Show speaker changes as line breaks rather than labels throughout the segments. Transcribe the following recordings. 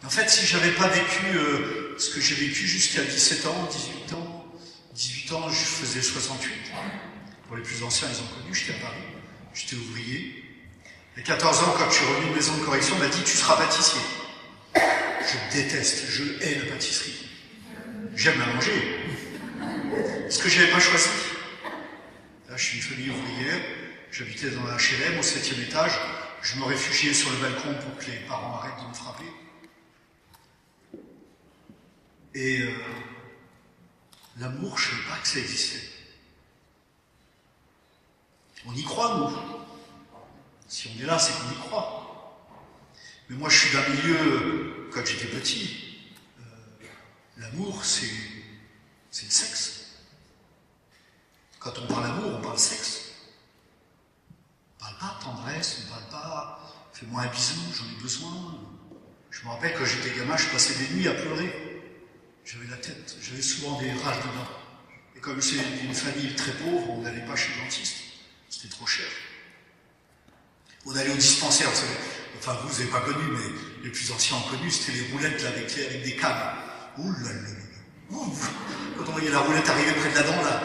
En fait, si j'avais pas vécu ce que j'ai vécu jusqu'à 17 ans, 18 ans, je faisais 68. Pour les plus anciens, ils ont connu, j'étais à Paris, j'étais ouvrier. À 14 ans, quand je suis revenu de maison de correction, on m'a dit « tu seras pâtissier ». Je déteste, je hais la pâtisserie. J'aime la manger. Ce que j'avais pas choisi. Là, je suis une famille ouvrière, j'habitais dans un HLM au 7e étage, je me réfugiais sur le balcon pour que les parents arrêtent de me frapper. Et l'amour, je ne savais pas que ça existait. On y croit, nous. Si on est là, c'est qu'on y croit. Mais moi, je suis d'un milieu, quand j'étais petit, l'amour, c'est le sexe. Quand on parle amour, on parle sexe. On ne parle pas de tendresse, on ne parle pas « fais-moi un bisou, j'en ai besoin ». Je me rappelle, quand j'étais gamin, je passais des nuits à pleurer. J'avais la tête, j'avais souvent des rages dedans. Et comme c'est une famille très pauvre, on n'allait pas chez le dentiste. C'était trop cher. On allait au dispensaire, vous savez. Enfin, vous n'avez pas connu, mais les plus anciens ont connu, c'était les roulettes là, avec des câbles. Ouh là là là. Ouh. Quand on voyait la roulette arriver près de la dent, là.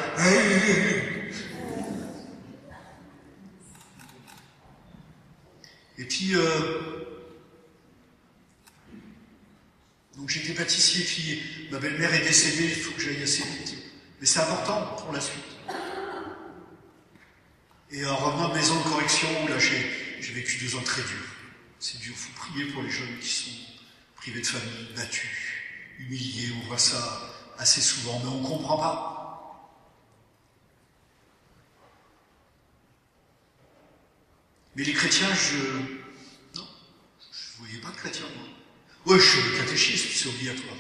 Et puis, donc j'étais pâtissier, puis ma belle-mère est décédée, il faut que j'aille assez vite. Mais c'est important pour la suite. Et en revenant de maison de correction, là j'ai vécu 2 ans très durs. C'est dur, il faut prier pour les jeunes qui sont privés de famille, battus, humiliés, on voit ça assez souvent, mais on ne comprend pas. Mais les chrétiens, non, je ne voyais pas de chrétiens, moi. Ouais, je suis le catéchisme, c'est obligatoire.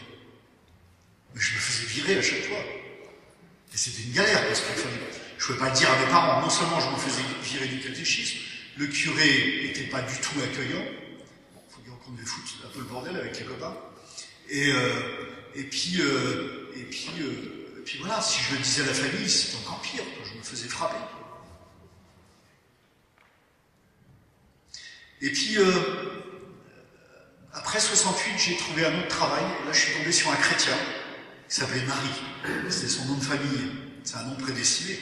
Mais je me faisais virer à chaque fois. Et c'était une galère, parce qu'il fallait... Je ne pouvais pas le dire à mes parents. Non seulement je me faisais virer du catéchisme, le curé n'était pas du tout accueillant. Il faut dire qu'on devait foutre un peu le bordel avec les copains. Et puis voilà, si je le disais à la famille, c'était encore pire, je me faisais frapper. Et puis, après 68, j'ai trouvé un autre travail, et là je suis tombé sur un chrétien, qui s'appelait Marie. C'était son nom de famille, c'est un nom prédestiné.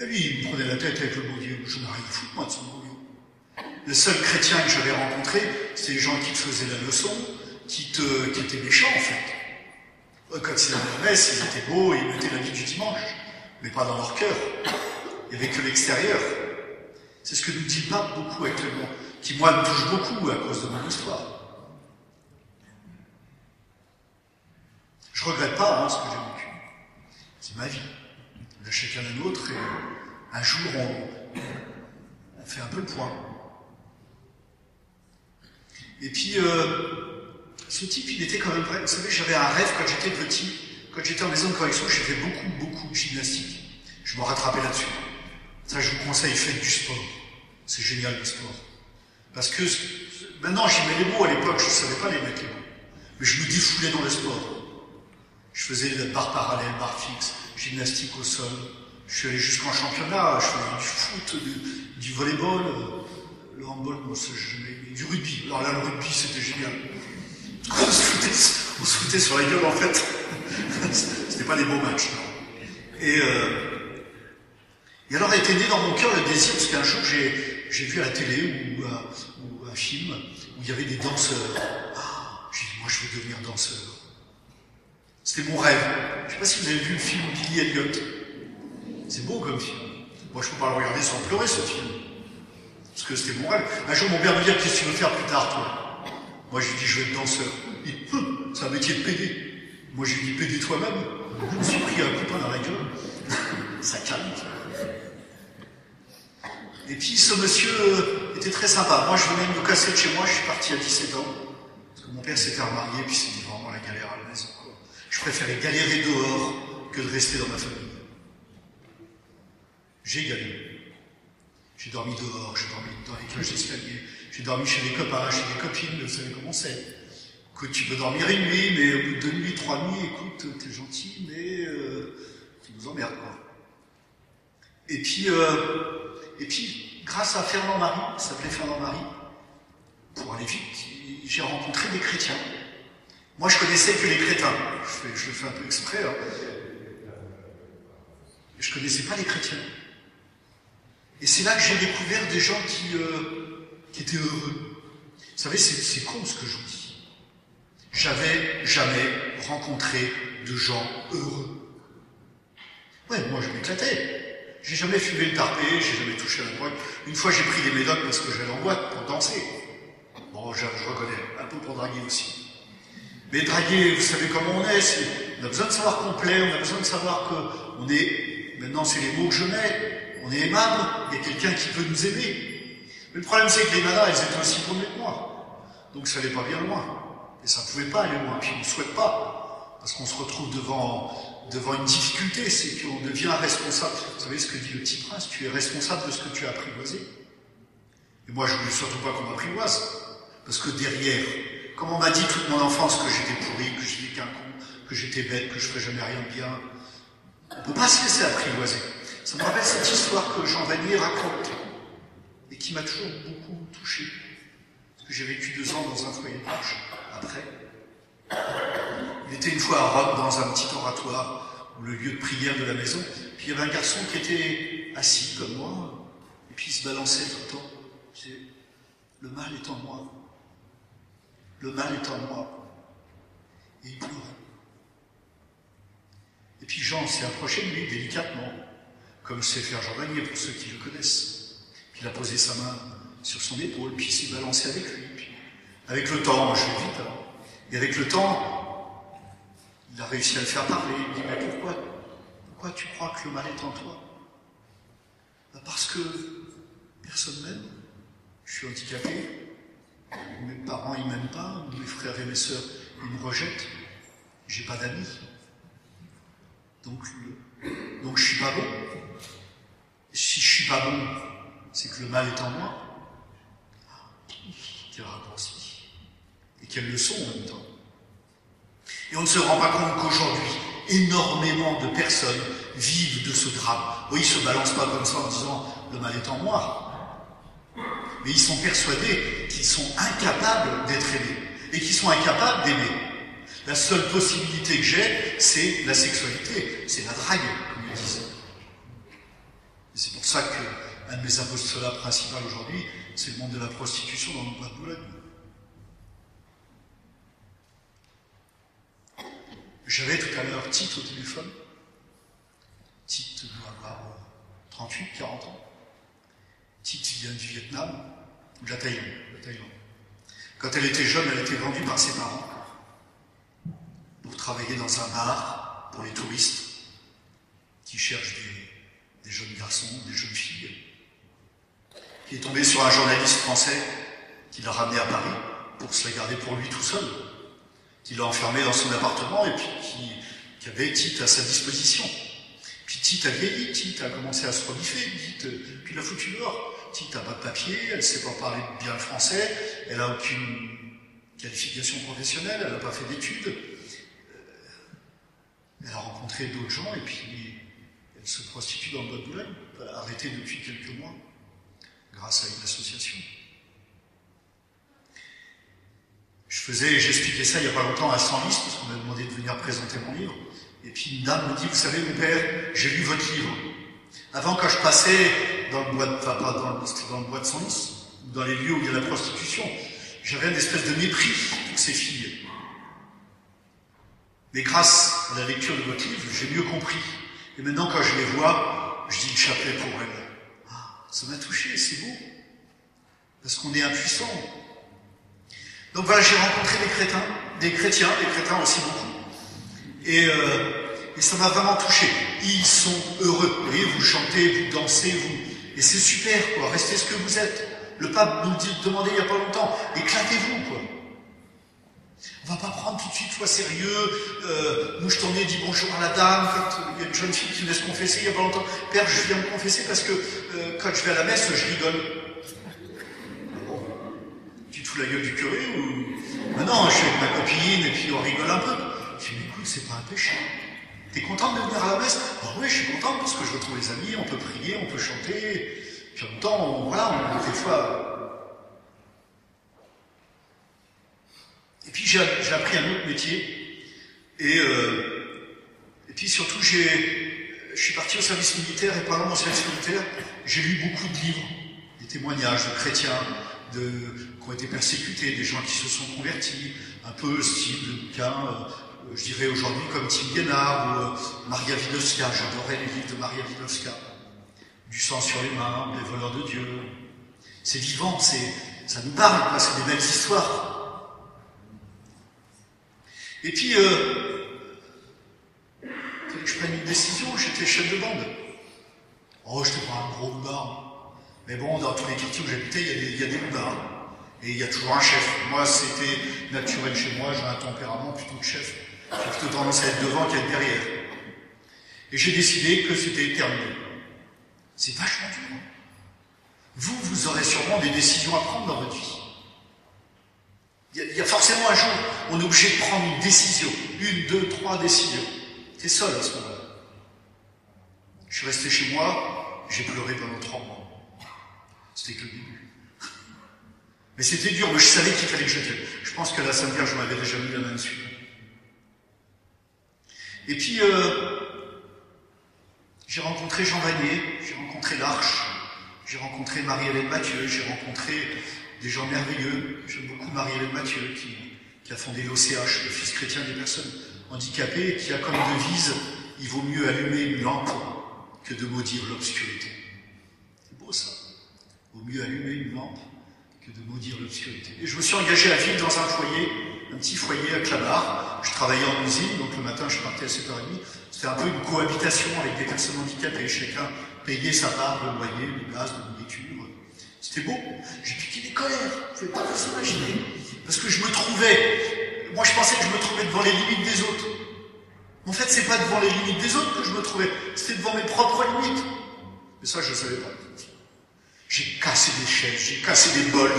Et lui, il me prenait la tête avec le bon Dieu, je n'ai rien à foutre moi de son bon Dieu. Le seul chrétien que j'avais rencontré, c'était les gens qui te faisaient la leçon, qui étaient méchants en fait. Quand ils allaient à la messe, ils étaient beaux, ils mettaient l'habit du dimanche, mais pas dans leur cœur. Il n'y avait que l'extérieur. C'est ce que nous dit le pape beaucoup actuellement, qui moi me touche beaucoup à cause de mon histoire. Je regrette pas ce que j'ai vécu. C'est ma vie. On a chacun la nôtre et un jour on fait un peu le point. Et puis ce type, il était quand même vrai. Vous savez, j'avais un rêve quand j'étais petit. Quand j'étais en maison de correction, j'ai fait beaucoup de gymnastique. Je me rattrapais là-dessus. Ça, je vous conseille, faites du sport. C'est génial le sport. Parce que maintenant, j'y mets les mots. À l'époque, je ne savais pas les mettre les mots. Mais je me défoulais dans le sport. Je faisais la barre parallèle, barre fixe, gymnastique au sol. Je suis allé jusqu'en championnat. Je faisais du foot, du volleyball, le handball, du rugby. Alors là, le rugby, c'était génial. On se foutait sur la gueule, en fait. C'était pas des beaux matchs. Non. Et alors, était né dans mon cœur le désir, parce qu'un jour, j'ai vu à la télé ou un film où il y avait des danseurs. J'ai dit, moi, je veux devenir danseur. C'était mon rêve. Je ne sais pas si vous avez vu le film Billy Elliot. C'est beau comme film. Moi, je ne peux pas le regarder sans pleurer, ce film. Parce que c'était mon rêve. Un jour, mon père me dit, qu'est-ce que tu veux faire plus tard, toi? Moi, je lui dis, je veux être danseur. Il dit, c'est un métier de PD. Moi, je lui dis, PD toi-même. Je me suis pris un copain dans la gueule. Ça calme. Et puis, ce monsieur était très sympa. Moi, je venais me casser de chez moi. Je suis parti à 17 ans. Parce que mon père s'était remarié, puis c'était vraiment la galère à la maison. Je préférais galérer dehors que de rester dans ma famille. J'ai galéré. J'ai dormi dehors, j'ai dormi dans les cages d'escalier, j'ai dormi chez des copains, chez des copines, vous savez comment c'est. Écoute, tu peux dormir une nuit, mais au bout de 2 nuits, 3 nuits, écoute, t'es gentil, mais tu nous emmerdes, quoi. Et puis, grâce à Fernand Marie, il s'appelait Fernand Marie, pour aller vite, j'ai rencontré des chrétiens. Moi, je connaissais que les crétins. Je le fais un peu exprès. Hein. Je connaissais pas les chrétiens. Et c'est là que j'ai découvert des gens qui étaient heureux. Vous savez, c'est con ce que je vous dis. J'avais jamais rencontré de gens heureux. Ouais, moi je m'éclatais. J'ai jamais fumé le tarpé, j'ai jamais touché la drogue. Une fois j'ai pris des médocs parce que j'allais en boîte pour danser. Bon, je reconnais, un peu pour draguer aussi. Mais draguer, vous savez comment on est, on a besoin de savoir qu'on plaît, on a besoin de savoir qu'on est, maintenant c'est les mots que je mets, on est aimable, il y a quelqu'un qui peut nous aimer. Mais le problème c'est que les nanas, elles étaient aussi bonnes que moi. Donc ça allait pas bien loin. Et ça pouvait pas aller loin, puis on ne souhaite pas. Parce qu'on se retrouve devant une difficulté, c'est qu'on devient responsable. Vous savez ce que dit le petit prince, tu es responsable de ce que tu as apprivoisé. Et moi je voulais surtout pas qu'on m'apprivoise. Parce que derrière, comme on m'a dit toute mon enfance que j'étais pourri, que j'étais qu'un con, que j'étais bête, que je ferais jamais rien de bien, on ne peut pas se laisser apprivoiser. Ça me rappelle cette histoire que Jean Vanier raconte, et qui m'a toujours beaucoup touché. Parce que j'ai vécu 2 ans dans un foyer de marche, après. Il était une fois à Rome, dans un petit oratoire, le lieu de prière de la maison, puis il y avait un garçon qui était assis comme moi, et puis il se balançait tout le temps. Il disait, le mal est en moi. Le mal est en moi. Et il pleurait. Et puis Jean s'est approché de lui délicatement, comme sait faire Jean Vanier pour ceux qui le connaissent. Puis il a posé sa main sur son épaule, puis il s'est balancé avec lui. Puis, avec le temps, je vais vite, hein. Et avec le temps, il a réussi à le faire parler. Il dit, mais pourquoi tu crois que le mal est en toi? Ben parce que personne m'aime. Je suis handicapé. Mes parents, ils m'aiment pas. Mes frères et mes sœurs, ils me rejettent. J'ai pas d'amis. Donc je suis pas bon. Si je suis pas bon, c'est que le mal est en moi. Quel raccourci. Et quelle leçon en même temps. Et on ne se rend pas compte qu'aujourd'hui, énormément de personnes vivent de ce drame. Oui, ils ne se balancent pas comme ça en disant « le mal est en moi ». Mais ils sont persuadés qu'ils sont incapables d'être aimés. Et qu'ils sont incapables d'aimer. La seule possibilité que j'ai, c'est la sexualité. C'est la drague, comme ils disent. Et c'est pour ça qu'un de mes apostolats principaux aujourd'hui, c'est le monde de la prostitution dans le bois de Boulogne. J'avais tout à l'heure Tite au téléphone. Tite doit avoir 38, 40 ans. Tite vient du Vietnam, ou de la Thaïlande. Quand elle était jeune, elle a été vendue par ses parents pour travailler dans un bar pour les touristes qui cherchent des jeunes garçons, des jeunes filles. Il est tombé sur un journaliste français qui l'a ramené à Paris pour se la garder pour lui tout seul. Qui l'a enfermé dans son appartement et puis qui avait Tite à sa disposition. Puis Tite a vieilli, Tite a commencé à se rebiffer, puis il l'a foutu dehors. Tite n'a pas de papier, elle ne sait pas parler bien le français, elle n'a aucune qualification professionnelle, elle n'a pas fait d'études. Elle a rencontré d'autres gens et puis elle se prostitue dans le bois de Boulogne. Elle a arrêté depuis quelques mois, grâce à une association. J'expliquais ça il n'y a pas longtemps à Senlis, parce qu'on m'a demandé de venir présenter mon livre. Et puis une dame me dit, vous savez mon père, j'ai lu votre livre. Avant, quand je passais dans le bois de Senlis, dans les lieux où il y a la prostitution, j'avais une espèce de mépris pour ces filles. Mais grâce à la lecture de votre livre, j'ai mieux compris. Et maintenant, quand je les vois, je dis le chapelet pour elles. Ah, ça m'a touché, c'est beau. Parce qu'on est impuissant. Donc voilà, j'ai rencontré des chrétiens aussi beaucoup. Et ça m'a vraiment touché. Ils sont heureux. Vous voyez, vous chantez, vous dansez, et c'est super, quoi. Restez ce que vous êtes. Le pape nous demandait il n'y a pas longtemps, éclatez-vous, quoi. On va pas prendre tout de suite, sois sérieux. Mouche ton nez, dis bonjour à la dame. Quand il y a une jeune fille qui venait se confesser il n'y a pas longtemps, Père, je viens me confesser parce que quand je vais à la messe, je rigole. Tu te fous la gueule du curé ou... Mais non, je suis avec ma copine et puis on rigole un peu. Je dis, mais écoute, c'est pas un péché. T'es contente de venir à la messe? Ah oui, je suis contente parce que je retrouve les amis, on peut prier, on peut chanter. Puis en même temps, des fois... j'ai appris un autre métier. Et puis surtout, je suis parti au service militaire, et pendant mon service militaire, j'ai lu beaucoup de livres, des témoignages de chrétiens qui ont été persécutés, des gens qui se sont convertis, un peu style de bouquins, je dirais aujourd'hui comme Tim Guénard ou Maria Wilowska. J'adorais les livres de Maria Wilowska. Du sang sur les mains, les voleurs de Dieu. C'est vivant, ça nous parle, quoi, c'est des belles histoires. Et puis, il fallait que je prenne une décision, j'étais chef de bande. Oh, je n'étais pas un gros loupard. Mais bon, dans tous les quartiers où j'habitais, il y a des loupards. Et il y a toujours un chef. Moi, c'était naturel chez moi, j'ai un tempérament plutôt de chef. J'ai plutôt tendance à être devant qu'à être derrière. Et j'ai décidé que c'était terminé. C'est vachement dur. Vous aurez sûrement des décisions à prendre dans votre vie. Il y a forcément un jour où on est obligé de prendre une décision. 1, 2, 3 décisions. T'es seul à ce moment-là. Je suis resté chez moi, j'ai pleuré pendant 3 mois. C'était que le début. Mais c'était dur, mais je savais qu'il fallait que je tienne. Je pense que la Sainte Vierge m'avait déjà mis la main dessus. Et puis, j'ai rencontré Jean Vanier, j'ai rencontré l'Arche, j'ai rencontré Marie-Hélène Mathieu, j'ai rencontré des gens merveilleux. J'aime beaucoup Marie-Hélène Mathieu, qui a fondé l'OCH, l'Office chrétien des personnes handicapées, et qui a comme devise « Il vaut mieux allumer une lampe que de maudire l'obscurité ». C'est beau ça. Il vaut mieux allumer une lampe que de maudire l'obscurité. Et je me suis engagé à vivre dans un foyer, un petit foyer à Clamart. Je travaillais en usine, donc le matin je partais à 7h30. C'était un peu une cohabitation avec des personnes handicapées. Chacun payait sa part de loyer, de gaz, de nourriture. C'était beau. J'ai piqué des colères. Vous ne pouvez pas vous imaginer. Parce que je me trouvais... Moi je pensais que je me trouvais devant les limites des autres. En fait, c'est pas devant les limites des autres que je me trouvais. C'était devant mes propres limites. Mais ça, je ne savais pas. J'ai cassé des chaises, j'ai cassé des bols,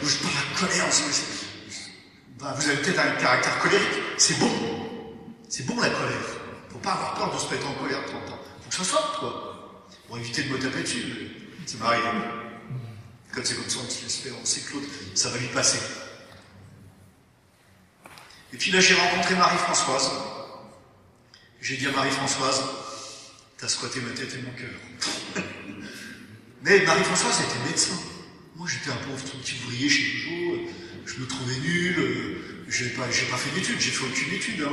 je parle à colère. Ben, vous avez peut-être un caractère colérique. C'est bon. C'est bon la colère. Faut pas avoir peur de se mettre en colère tout le temps. Faut que ça sorte, quoi. Pour éviter de me taper dessus. Mais ça m'arrive. Quand c'est comme ça, on se laisse faire, on sait que l'autre, ça va lui passer. Et puis là, j'ai rencontré Marie-Françoise. J'ai dit à Marie-Françoise, t'as squatté ma tête et mon cœur. Mais Marie-Françoise était médecin. Moi, j'étais un pauvre petit ouvrier chez Peugeot. Je me trouvais nul. J'ai pas fait d'études. J'ai fait aucune étude. Hein.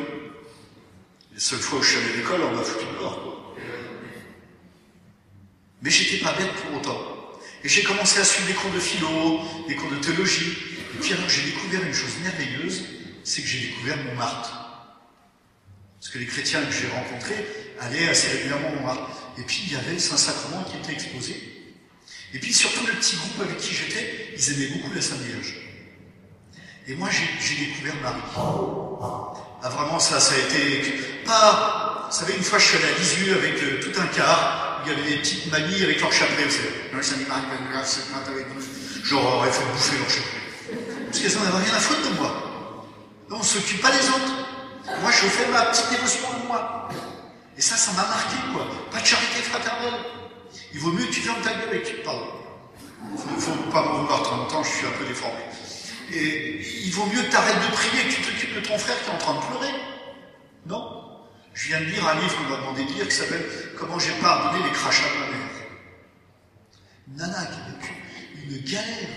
La seule fois où je suis allé à l'école, on m'a foutu dehors, quoi. Mais j'étais pas bête pour autant. Et j'ai commencé à suivre des cours de philo, des cours de théologie. Et puis alors, j'ai découvert une chose merveilleuse, c'est que j'ai découvert Montmartre. Parce que les chrétiens que j'ai rencontrés allaient assez régulièrement à Montmartre. Et puis, il y avait le Saint-Sacrement qui était exposé. Et puis surtout le petit groupe avec qui j'étais, ils aimaient beaucoup la Sainte Vierge. Et moi j'ai découvert Marie. Ah vraiment ça a été pas... Vous savez, une fois je suis allé à Lisieux avec tout un car, où il y avait des petites mamies avec leur chapelet, vous savez. Ça dit Marie, genre aurait fait bouffer leur chapelet. Parce qu'elles n'en avaient rien à foutre de moi. Non, on ne s'occupe pas des autres. Moi je fais ma petite dévotion de moi. Et ça m'a marqué quoi. Pas de charité fraternelle. Il vaut mieux que tu fermes ta gueule et que tu parles. Il ne faut pas me vouloir trop longtemps, je suis un peu déformé. Et il vaut mieux que tu arrêtes de prier et que tu t'occupes de ton frère qui est en train de pleurer. Non. Je viens de lire un livre qu'on m'a demandé de lire qui s'appelle « Comment j'ai pardonné les crachats de ma mère ». Une nana qui a vécu une galère.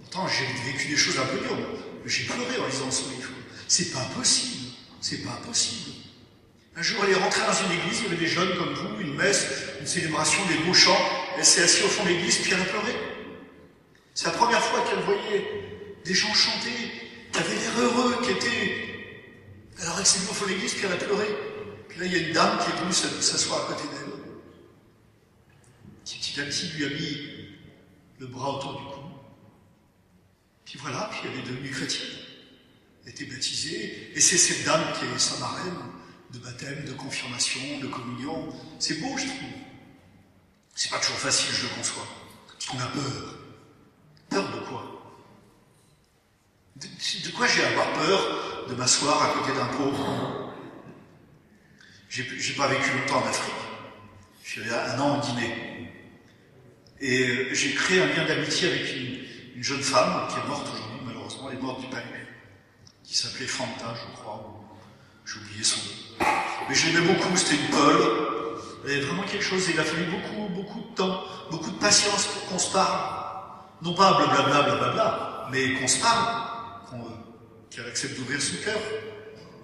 Pourtant, j'ai vécu des choses un peu dures. Mais j'ai pleuré en lisant ce livre. C'est pas possible. C'est pas possible. Un jour, elle est rentrée dans une église, il y avait des jeunes comme vous, une messe, une célébration, des beaux chants. Elle s'est assise au fond de l'église, puis elle a pleuré. C'est la première fois qu'elle voyait des gens chanter, qui avaient l'air heureux, qui étaient... Alors elle s'est mise au fond de l'église, puis elle a pleuré. Puis là, il y a une dame qui est venue s'asseoir à côté d'elle. Qui petit à petit lui a mis le bras autour du cou. Puis voilà, puis elle est devenue chrétienne. Elle était baptisée, et c'est cette dame qui est sa marraine, de baptême, de confirmation, de communion. C'est beau, je trouve. C'est pas toujours facile, je le conçois. Parce qu'on a peur. Peur de quoi? De quoi j'ai à avoir peur de m'asseoir à côté d'un pauvre? J'ai pas vécu longtemps en Afrique. Je suis allé 1 an en Guinée. Et j'ai créé un lien d'amitié avec une jeune femme qui est morte aujourd'hui, malheureusement, elle est morte du palu. qui s'appelait Fanta, je crois, j'ai oublié son nom. Mais je l'aimais beaucoup, c'était une Pearl. Il y avait vraiment quelque chose, et il a fallu beaucoup de temps, beaucoup de patience pour qu'on se parle. Non pas blablabla, blablabla, mais qu'on se parle, qu'elle accepte d'ouvrir son cœur.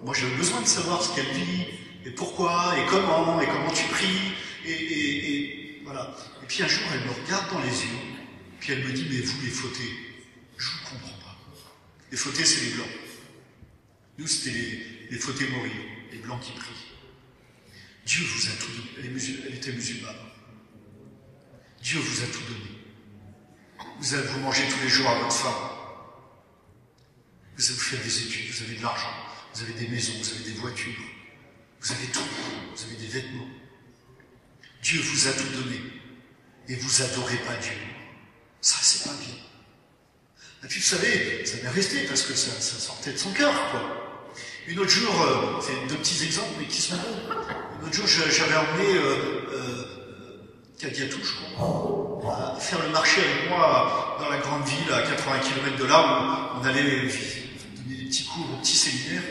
Moi, j'avais besoin de savoir ce qu'elle vit, et pourquoi, et comment tu pries, et voilà. Et puis un jour, elle me regarde dans les yeux, puis elle me dit, mais vous, les fautés, je vous comprends pas. Les fautés, c'est les blancs. Nous, c'était les fautés mouriers, les blancs qui prient. Dieu vous a tout donné. Elle était musulmane. Dieu vous a tout donné. Vous mangez tous les jours à votre faim. Vous faites des études, vous avez de l'argent, vous avez des maisons, vous avez des voitures, vous avez tout, vous avez des vêtements. Dieu vous a tout donné. Et vous adorez pas Dieu. Ça, c'est pas bien. Et puis, vous savez, ça m'est resté parce que ça sortait de son cœur, quoi. Une autre jour, c'est deux petits exemples, mais qui sont bons. Une autre jour, j'avais emmené Kadiatou, je crois, à faire le marché avec moi dans la grande ville, à 80 km de là, où on allait donner des petits cours, des petits séminaires.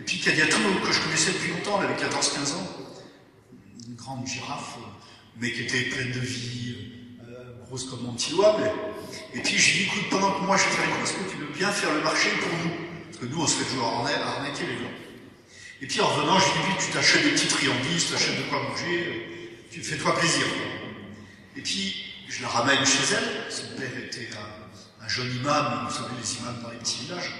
Et puis Kadiatou, que je connaissais depuis longtemps, elle avait 14-15 ans, une grande girafe, mais qui était pleine de vie, grosse comme mon petit doigt. Et puis j'ai dit, écoute, pendant que moi je fais les courses, est-ce que tu veux bien faire le marché pour nous? Parce que nous, on se fait toujours arnaquer les gens. Et puis en revenant, je lui ai dit, tu t'achètes des petites friandises, tu t'achètes de quoi manger, tu fais-toi plaisir. Et puis, je la ramène chez elle. Son père était un jeune imam, vous savez, les imams dans les petits villages.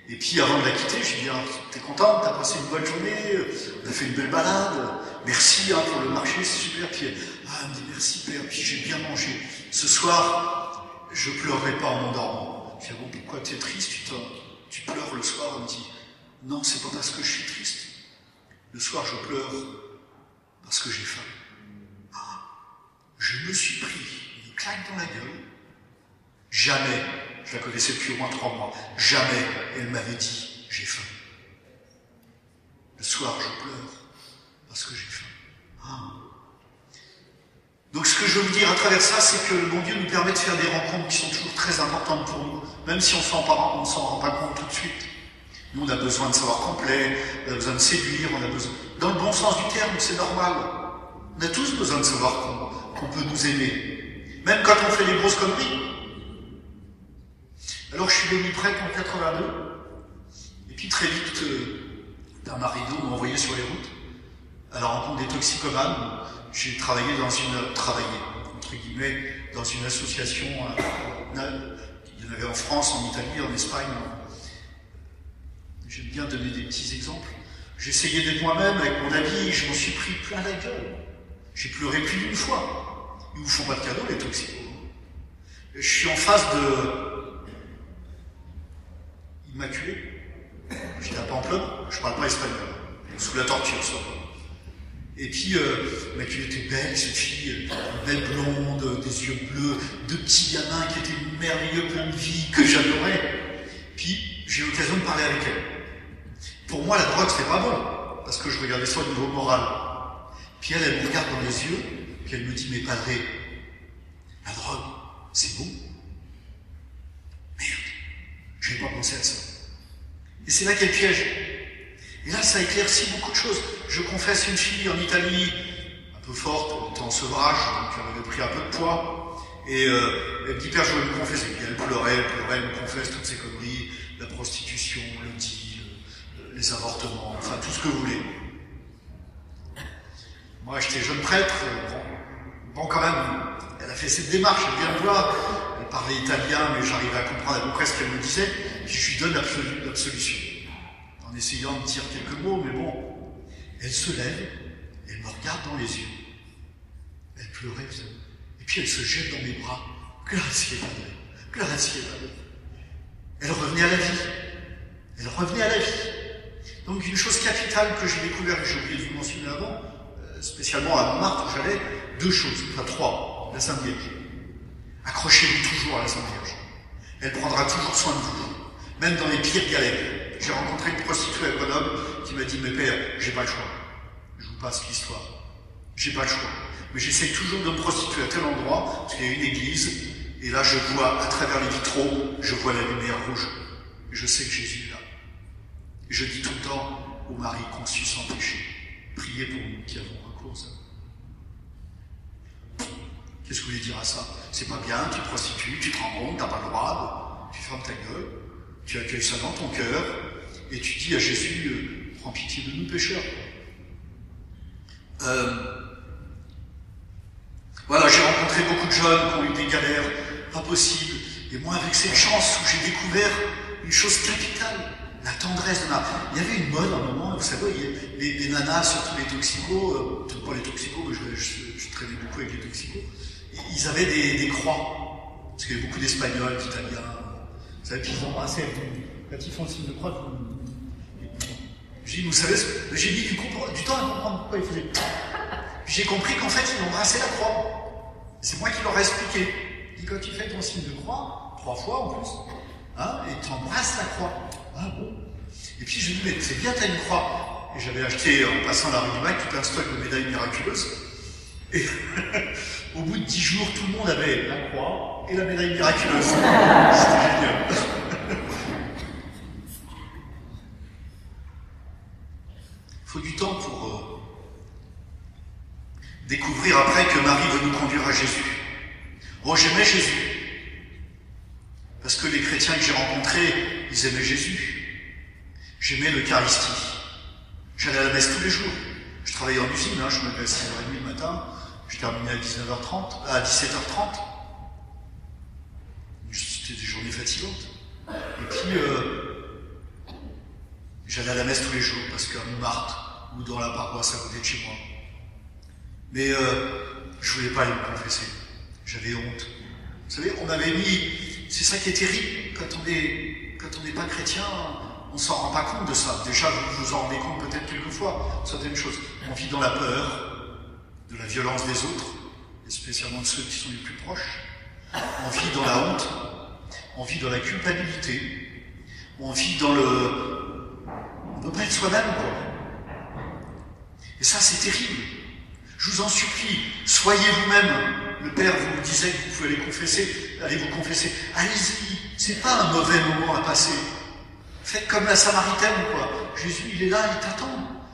Et puis, avant de la quitter, je lui ai dit, t'es contente, t'as passé une bonne journée, on a fait une belle balade, merci pour le marché, c'est super. Puis, elle me dit, merci père, puis j'ai bien mangé. Ce soir, je pleurerai pas en m'endormant. Je dis, bon, pourquoi t'es triste, tu pleures le soir? Elle me dit, non, c'est pas parce que je suis triste. Le soir, je pleure parce que j'ai faim. Je me suis pris une claque dans la gueule. Jamais, je la connaissais depuis au moins 3 mois, jamais elle m'avait dit, j'ai faim. Le soir, je pleure parce que j'ai faim. Donc ce que je veux vous dire à travers ça, c'est que le bon Dieu nous permet de faire des rencontres qui sont toujours très importantes pour nous, même si on s'en rend pas compte tout de suite. Nous, on a besoin de savoir complet, on a besoin de séduire, on a besoin... Dans le bon sens du terme, c'est normal. On a tous besoin de savoir qu'on peut nous aimer. Même quand on fait des grosses conneries. Alors, je suis devenu prêtre en 82. Et puis, très vite, d'un rideau m'a envoyé sur les routes, à la rencontre des toxicomanes. J'ai travaillé entre guillemets, dans une association, il y en avait en France, en Italie, en Espagne. J'aime bien donner des petits exemples. J'essayais d'être moi-même avec mon habit, je m'en suis pris plein la gueule. J'ai pleuré plus d'une fois. Ils vous font pas de cadeaux, les toxicos. Je suis en face de Immaculée. J'étais à Pamplonne, je parle pas espagnol. Sous la torture, ça. Et puis, Immaculée était belle, cette fille, belle blonde, des yeux bleus, 2 petits gamins qui étaient merveilleux, plein de vie, que j'adorais. Puis, j'ai eu l'occasion de parler avec elle. Pour moi, la drogue, c'était pas bon, parce que je regardais ça au niveau moral. Puis elle me regarde dans les yeux, puis elle me dit, mais padré, la drogue, c'est bon. Merde, je n'ai pas pensé à ça. Et c'est là qu'elle piège. Et là, ça éclaircit beaucoup de choses. Je confesse une fille en Italie, un peu forte, elle était en sevrage, donc elle avait pris un peu de poids. Et elle me dit, père, je veux me confesser. Et elle pleurait, elle me confesse toutes ces conneries, la prostitution, le deal, les avortements, enfin tout ce que vous voulez. Moi, j'étais jeune prêtre, bon quand même, elle a fait cette démarche, elle vient me voir, elle parlait italien, mais j'arrivais à comprendre à peu près ce qu'elle me disait, puis je lui donne l'absolution. En essayant de dire quelques mots, mais bon, elle se lève, elle me regarde dans les yeux, elle pleurait, et puis elle se jette dans mes bras, grazie padre, grazie padre. Elle revenait à la vie, elle revenait à la vie. Donc une chose capitale que j'ai découvert, que j'ai oublié de vous mentionner avant, spécialement à Montmartre où j'allais, 2 choses, enfin 3, la Sainte Vierge. Accrochez-vous toujours à la Sainte Vierge. Elle prendra toujours soin de vous, même dans les pires galères. J'ai rencontré une prostituée à Grenoble qui m'a dit, mais père, j'ai pas le choix. Je vous passe l'histoire. J'ai pas le choix. Mais j'essaye toujours de me prostituer à tel endroit, parce qu'il y a une église, et là je vois, à travers les vitraux, je vois la lumière rouge. je sais que Jésus est là. Et je dis tout le temps aux maris conçus sans péché, priez pour nous qui avons recours à ça. Qu'est-ce que vous voulez dire à ça? C'est pas bien, tu te prostitues, tu te rends compte, t'as pas le droit, tu fermes ta gueule, tu accueilles ça dans ton cœur, et tu dis à Jésus, prends pitié de nous pécheurs. Voilà, j'ai rencontré beaucoup de jeunes qui ont eu des galères pas possibles, et moi avec cette chance où j'ai découvert une chose capitale, la tendresse de ma... Il y avait une mode à un moment, vous savez, les nanas, surtout les toxicos, pas les toxicos, mais je traînais beaucoup avec les toxicos, ils avaient des croix, parce qu'il y avait beaucoup d'Espagnols, d'Italiens, vous savez, puis ils embrassaient, quand ils font le signe de croix, j'ai dit, vous savez, j'ai mis du temps à comprendre pourquoi ils faisaient. J'ai compris qu'en fait, ils embrassaient la croix. C'est moi qui leur ai expliqué. Il dit, quand tu fais ton signe de croix, 3 fois en plus, hein, et tu embrasses la croix. Ah bon? Et puis je lui dis, mais c'est bien, t'as une croix. Et j'avais acheté, en passant la rue du Bac, tout un stock de médailles miraculeuses. Et au bout de 10 jours, tout le monde avait la croix et la médaille miraculeuse. C'était génial. Il faut du temps pour découvrir après que Marie veut nous conduire à Jésus. Oh, j'aimais Jésus. Parce que les chrétiens que j'ai rencontrés, ils aimaient Jésus. J'aimais l'Eucharistie. J'allais à la messe tous les jours. Je travaillais en usine, je me levais à 6h30 le matin, je terminais à 19h30, à 17h30. C'était des journées fatigantes. Et puis, j'allais à la messe tous les jours, parce qu'à Montmartre, ou dans la paroisse à côté de chez moi. Mais je voulais pas aller me confesser. J'avais honte. Vous savez, on m'avait mis... C'est ça qui est terrible. Quand on n'est pas chrétien, on s'en rend pas compte de ça. Déjà, vous vous en rendez compte peut-être quelquefois, certaines choses. On vit dans la peur, de la violence des autres, et spécialement de ceux qui sont les plus proches. On vit dans la honte. On vit dans la culpabilité. On vit dans le... On ne peut pas être soi-même, quoi. Et ça, c'est terrible. Je vous en supplie, soyez vous-même. Le Père vous disait que vous pouvez aller confesser, allez vous confesser. Allez-y, c'est pas un mauvais moment à passer. Faites comme la Samaritaine, quoi. Jésus, il est là, il t'attend.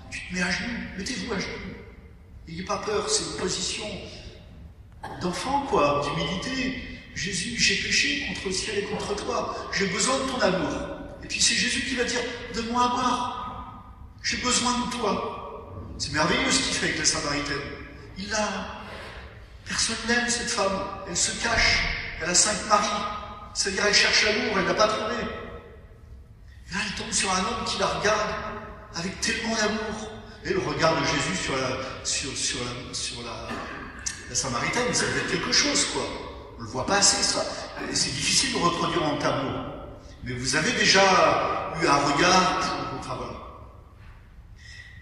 Tu te mets à genoux, mettez-vous à genoux. N'ayez pas peur, c'est une position d'enfant, quoi, d'humilité. Jésus, j'ai péché contre le ciel et contre toi. J'ai besoin de ton amour. Et puis c'est Jésus qui va dire, donne-moi à boire. J'ai besoin de toi. C'est merveilleux ce qu'il fait avec la Samaritaine. Il l'a. Personne n'aime cette femme. Elle se cache. Elle a 5 maris. C'est-à-dire elle cherche l'amour, elle ne l'a pas trouvé. Et là, elle tombe sur un homme qui la regarde avec tellement d'amour. Et le regard de Jésus sur la Samaritaine, ça doit être quelque chose, quoi. On ne le voit pas assez, ça. Et c'est difficile de reproduire en tableau. Mais vous avez déjà eu un regard pour... Enfin, voilà.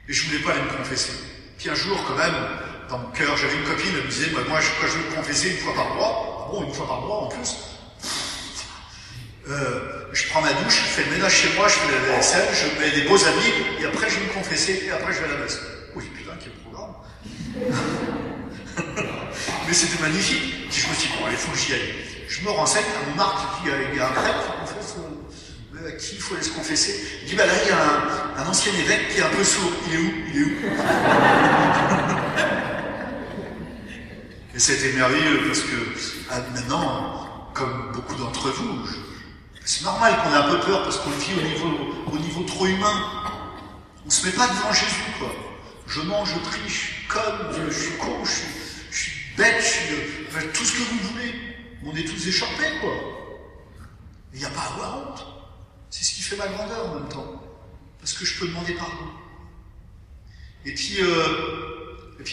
Et je voulais pas aller me confesser. Puis un jour, quand même, dans mon cœur, j'avais une copine, elle me disait, moi, quand je veux me confesser 1 fois par mois, ah bon, 1 fois par mois en plus, je prends ma douche, je fais le ménage chez moi, je fais la vaisselle, je mets des beaux habits, et après je vais me confesser, et après je vais à la messe. Oui, putain, quel programme. Mais c'était magnifique. Puis je me suis dit, bon, il faut que j'y aille. Je me renseigne, à Montmartre, puis il y a un prêtre qui confesse, à qui il faut aller se confesser. Il dit, bah là, il y a un ancien évêque qui est un peu sourd. Il est où? Il est où? Et c'était merveilleux, parce que maintenant, comme beaucoup d'entre vous, c'est normal qu'on ait un peu peur, parce qu'on le vit au niveau trop humain. On se met pas devant Jésus, quoi. Je mange, je prie, je suis conne, je suis con, je suis bête, enfin, tout ce que vous voulez. On est tous échappés, quoi. Il n'y a pas à avoir honte. C'est ce qui fait ma grandeur en même temps. Parce que je peux demander pardon. Et puis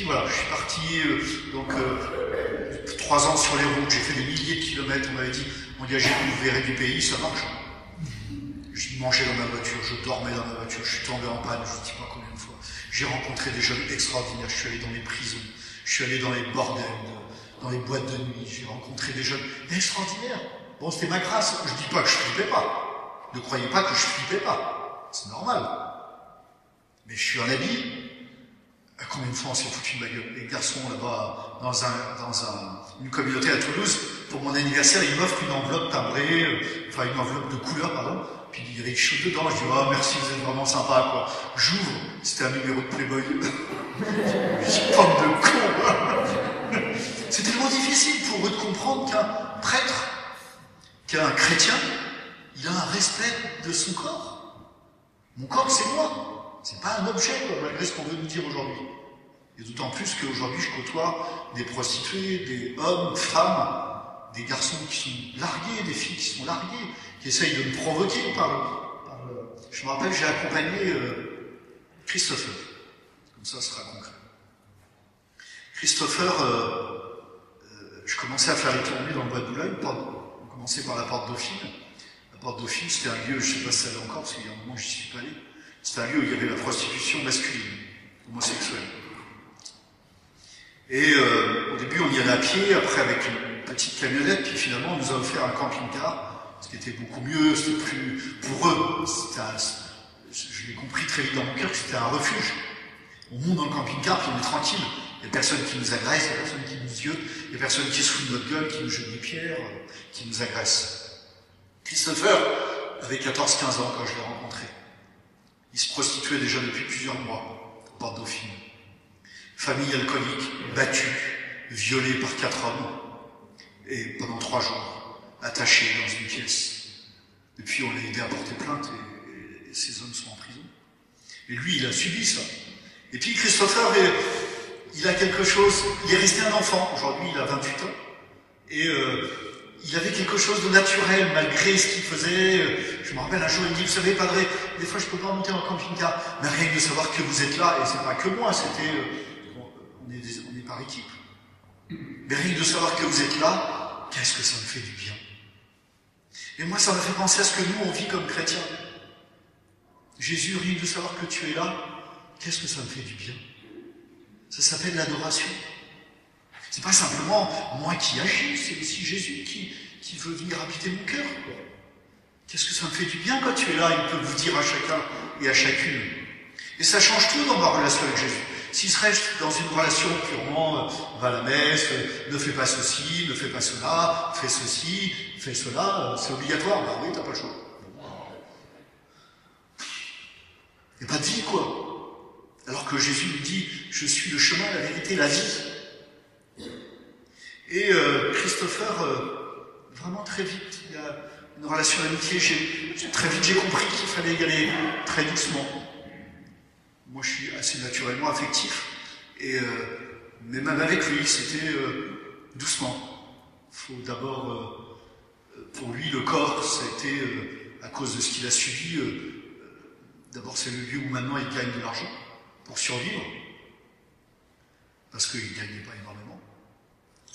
voilà, je suis parti, 3 ans sur les routes, j'ai fait des milliers de kilomètres, on m'avait dit, engagez vous verrez du pays, ça marche. Je mangeais dans ma voiture, je dormais dans ma voiture, je suis tombé en panne, je ne sais pas combien de fois. J'ai rencontré des jeunes extraordinaires, je suis allé dans les prisons, je suis allé dans les bordels, dans les boîtes de nuit, j'ai rencontré des jeunes extraordinaires. Bon, c'était ma grâce, je ne dis pas que je flippais pas. Ne croyez pas que je flippais pas. C'est normal. Mais je suis un ami. Combien de fois on s'est foutu de ma gueule? Les garçons là-bas, dans une communauté à Toulouse, pour mon anniversaire, ils m'offrent une enveloppe timbrée, une enveloppe de couleur, pardon, puis il y avait quelque chose dedans, je dis « Ah, merci, vous êtes vraiment sympa, quoi. » J'ouvre, c'était un numéro de Playboy. Je dis « Pomme de con !» C'est tellement difficile pour eux de comprendre qu'un prêtre, qu'un chrétien, il a un respect de son corps. Mon corps, c'est moi. C'est pas un objet, quoi, malgré ce qu'on veut nous dire aujourd'hui. Et d'autant plus qu'aujourd'hui, je côtoie des prostituées, des hommes, femmes, des garçons qui sont largués, des filles qui sont larguées, qui essayent de me provoquer Je me rappelle, j'ai accompagné Christopher. Comme ça sera concret. Christopher, je commençais à faire les tournées dans le bois de Boulogne. On commençait par la porte Dauphine. La porte Dauphine, c'était un lieu, je ne sais pas si ça l'est encore, parce qu'il y a un moment où je n'y suis pas allé. C'était un lieu où il y avait la prostitution masculine, homosexuelle. Et au début, on y allait à pied, après avec une petite camionnette, puis finalement, on nous a offert un camping-car, ce qui était beaucoup mieux, c'était plus... Pour eux, je l'ai compris très vite dans mon cœur que c'était un refuge. On monte dans le camping-car, puis on est tranquille. Il n'y a personne qui nous agresse, il n'y a personne qui nous ziote, il n'y a personne qui se fout de notre gueule, qui nous jette des pierres, qui nous agresse. Christopher avait 14-15 ans quand je l'ai rencontré. Il se prostituait déjà depuis plusieurs mois, au Porte Dauphine. Famille alcoolique, battue, violée par 4 hommes, et pendant 3 jours, attachée dans une pièce. Depuis, on l'a aidé à porter plainte, et ces hommes sont en prison. Et lui, il a subi ça. Et puis Christopher, il a quelque chose, il est resté un enfant, aujourd'hui il a 28 ans, et il avait quelque chose de naturel, malgré ce qu'il faisait. Je me rappelle un jour, il me dit, vous savez, padre, des fois je peux pas monter en camping-car, mais rien que de savoir que vous êtes là, et c'est pas que moi, c'était... on est par équipe. Mais rien que de savoir que vous êtes là, qu'est-ce que ça me fait du bien. Et moi, ça me fait penser à ce que nous, on vit comme chrétiens. Jésus, rien que de savoir que tu es là, qu'est-ce que ça me fait du bien. Ça s'appelle l'adoration. C'est pas simplement moi qui agis, c'est aussi Jésus qui veut venir habiter mon cœur. Qu'est-ce que ça me fait du bien quand tu es là, il peut vous dire à chacun et à chacune. Et ça change tout dans ma relation avec Jésus. S'il se reste dans une relation purement va à la messe, ne fais pas ceci, ne fais pas cela, fais ceci, fais cela, c'est obligatoire, bah oui, t'as pas le choix. Il n'y a pas de vie, quoi. Alors que Jésus lui dit, je suis le chemin, la vérité, la vie. Et Christopher, vraiment très vite, il y a une relation d'amitié, très vite j'ai compris qu'il fallait y aller très doucement. Moi, je suis assez naturellement affectif, mais même avec lui, c'était doucement. Il faut d'abord, pour lui, le corps, ça a été, à cause de ce qu'il a subi, d'abord c'est le lieu où maintenant il gagne de l'argent pour survivre, parce qu'il ne gagnait pas énormément.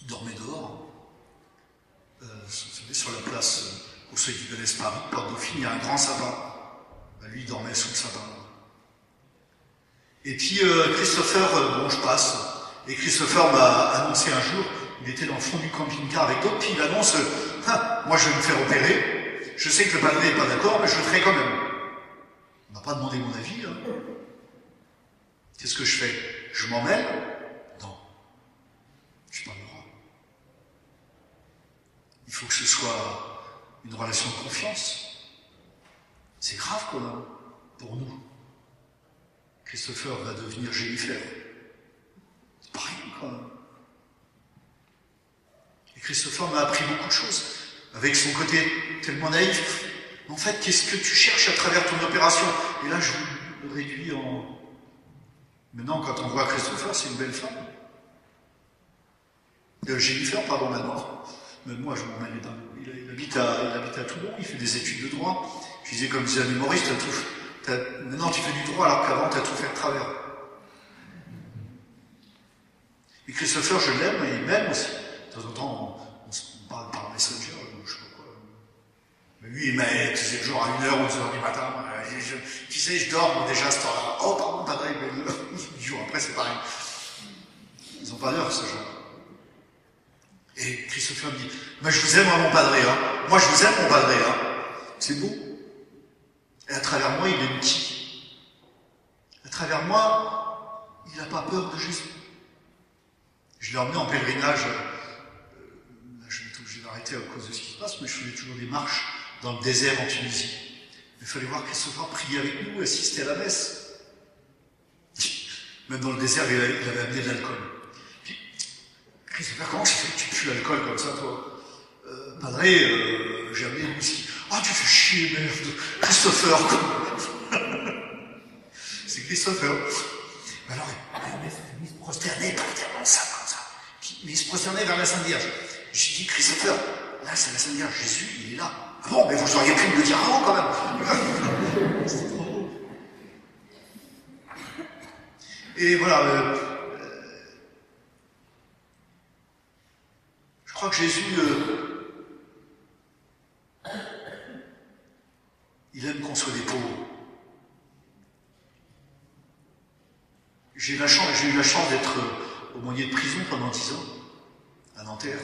Il dormait dehors. Vous savez, sur la place, pour ceux qui connaissent Paris, Porte Dauphine, il y a un grand sapin. Ben, lui, il dormait sous le sapin. Et puis Christopher, bon, je passe, et Christopher m'a annoncé un jour, il était dans le fond du camping-car avec d'autres, puis il annonce, moi je vais me faire opérer, je sais que le padre n'est pas d'accord, mais je le ferai quand même. On m'a pas demandé mon avis, hein. Qu'est-ce que je fais? Je m'en mêle? Non. Je suis pas le roi. Il faut que ce soit une relation de confiance. C'est grave quand même, pour nous. Christopher va devenir Jennifer. C'est pas rien quand même. Et Christopher m'a appris beaucoup de choses, avec son côté tellement naïf. En fait, qu'est-ce que tu cherches à travers ton opération? Et là, je vous le réduis en... Maintenant, quand on voit Christopher, c'est une belle femme. Jennifer, pardon, maintenant. Même moi, je m'en mêle les dingues. Il habite à Toulon, il fait des études de droit. Je disais, comme disait un humoriste, maintenant tu fais du droit alors qu'avant tu as tout fait de travers. Et Christopher, je l'aime et il m'aime aussi. De temps en temps, on parle par Messenger, je sais pas quoi. Mais lui, il m'aide, tu sais, genre à 1h ou 2h du matin. Tu sais, je dors déjà à ce temps-là. Oh, pardon, padre, mais 10 jours après, c'est pareil. Ils n'ont pas d'heure, ce genre. Et Christopher me dit, moi je vous aime, mon padre, hein. Moi je vous aime, mon padre, hein. C'est beau. Et à travers moi, il aime qui? À travers moi, il n'a pas peur de Jésus. Je l'ai emmené en pèlerinage. Là, je vais arrêter à cause de ce qui se passe, mais je faisais toujours des marches dans le désert en Tunisie. Il fallait voir Christopher prier avec nous, assister à la messe. Même dans le désert, il avait amené de l'alcool. Puis, Christopher, comment ça fait que tu pues l'alcool comme ça, toi? Padre, j'ai amené le whisky. Ah, tu fais chier, merde. Christopher, quoi. C'est Christopher. Alors, il se prosternait pour dire comme ça. Il se prosternait vers la Sainte Vierge. J'ai dit, Christopher, là, c'est la Sainte Vierge. Jésus, il est là. Ah bon, mais vous auriez pu me le dire avant, quand même. C'était trop beau. Et voilà, je crois que Jésus, il aime qu'on soit des pauvres. J'ai eu la chance d'être aumônier de prison pendant 10 ans, à Nanterre.